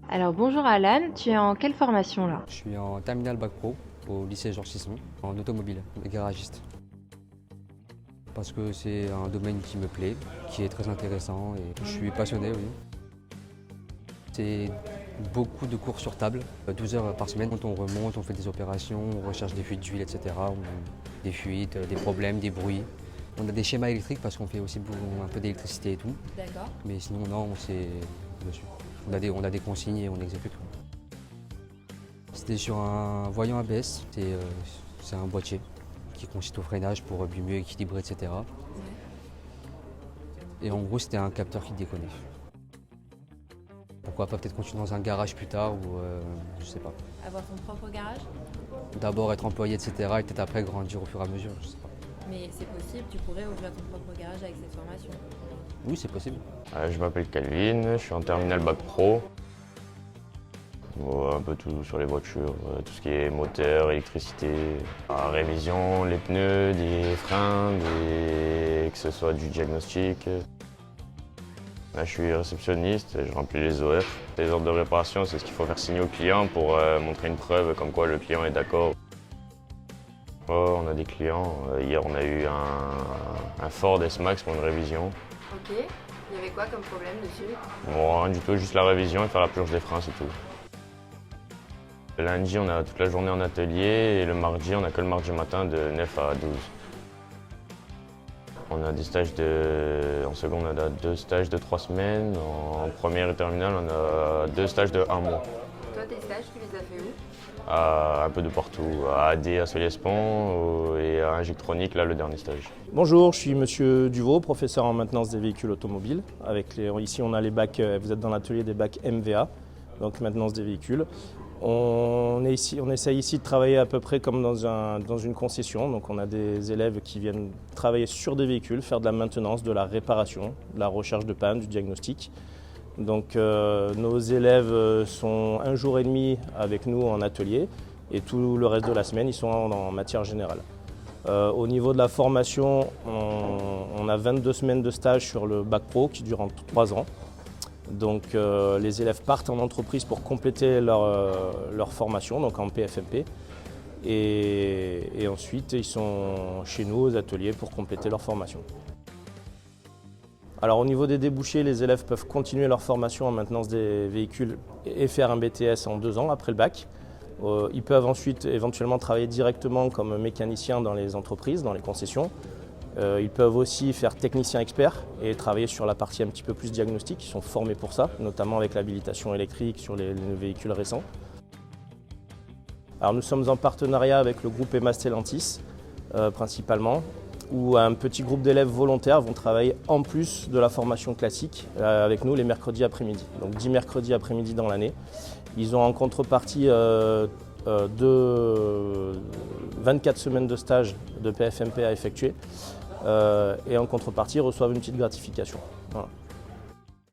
Alors bonjour Alan, tu es en quelle formation là? Je suis en terminale bac pro au lycée Georges Sisson, en automobile, garagiste. Parce que c'est un domaine qui me plaît, qui est très intéressant et je suis passionné, oui. C'est beaucoup de cours sur table, 12 heures par semaine. Quand on remonte, on fait des opérations, on recherche des fuites d'huile, etc. Des fuites, des problèmes, des bruits. On a des schémas électriques parce qu'on fait aussi un peu d'électricité et tout. D'accord. Mais sinon, non, on a des consignes et on exécute. C'était sur un voyant ABS, c'est un boîtier qui consiste au freinage pour mieux équilibrer, etc. Et en gros, c'était un capteur qui déconnait. Pourquoi pas peut-être continuer dans un garage plus tard ou je sais pas. Avoir ton propre garage? D'abord être employé, etc. et peut-être après grandir au fur et à mesure, je sais pas. Mais c'est possible, tu pourrais ouvrir ton propre garage avec cette formation. Oui, c'est possible. Je m'appelle Calvin, je suis en terminale bac pro. Un peu tout sur les voitures, tout ce qui est moteur, électricité, révision, les pneus, des freins, que ce soit du diagnostic. Là, je suis réceptionniste, je remplis les OF. Les ordres de réparation, c'est ce qu'il faut faire signer au client pour montrer une preuve comme quoi le client est d'accord. Oh, on a des clients. Hier, on a eu un Ford S-Max pour une révision. Ok, il y avait quoi comme problème dessus? Bon, rien du tout, juste la révision et faire la purge des freins, c'est tout. Le lundi, on a toute la journée en atelier et le mardi, on a que le mardi matin de 9 à 12. On a des stages en seconde, on a 2 stages de 3 semaines. En première et terminale, on a 2 stages de 1 mois. Toi, tes stages, tu les as fait où? Un peu de partout, à AD, à Solliès-Pont et à Injectronique, là, le dernier stage. Bonjour, je suis Monsieur Duvaux, professeur en maintenance des véhicules automobiles. Ici, on a les bacs, vous êtes dans l'atelier des bacs MVA, donc maintenance des véhicules. On essaye ici de travailler à peu près comme dans une concession. Donc on a des élèves qui viennent travailler sur des véhicules, faire de la maintenance, de la réparation, de la recherche de panne, du diagnostic. Donc nos élèves sont un jour et demi avec nous en atelier et tout le reste de la semaine, ils sont en matière générale. Au niveau de la formation, on a 22 semaines de stage sur le bac pro qui dure en 3 ans. Donc les élèves partent en entreprise pour compléter leur formation, donc en PFMP. Et ensuite, ils sont chez nous aux ateliers pour compléter leur formation. Alors au niveau des débouchés, les élèves peuvent continuer leur formation en maintenance des véhicules et faire un BTS en 2 ans après le bac. Ils peuvent ensuite éventuellement travailler directement comme mécaniciens dans les entreprises, dans les concessions. Ils peuvent aussi faire technicien expert et travailler sur la partie un petit peu plus diagnostique. Ils sont formés pour ça, notamment avec l'habilitation électrique sur les véhicules récents. Alors nous sommes en partenariat avec le groupe EMA Stellantis principalement, où un petit groupe d'élèves volontaires vont travailler en plus de la formation classique avec nous les mercredis après-midi. Donc 10 mercredis après-midi dans l'année. Ils ont en contrepartie 24 semaines de stage de PFMP à effectuer et en contrepartie ils reçoivent une petite gratification. Voilà.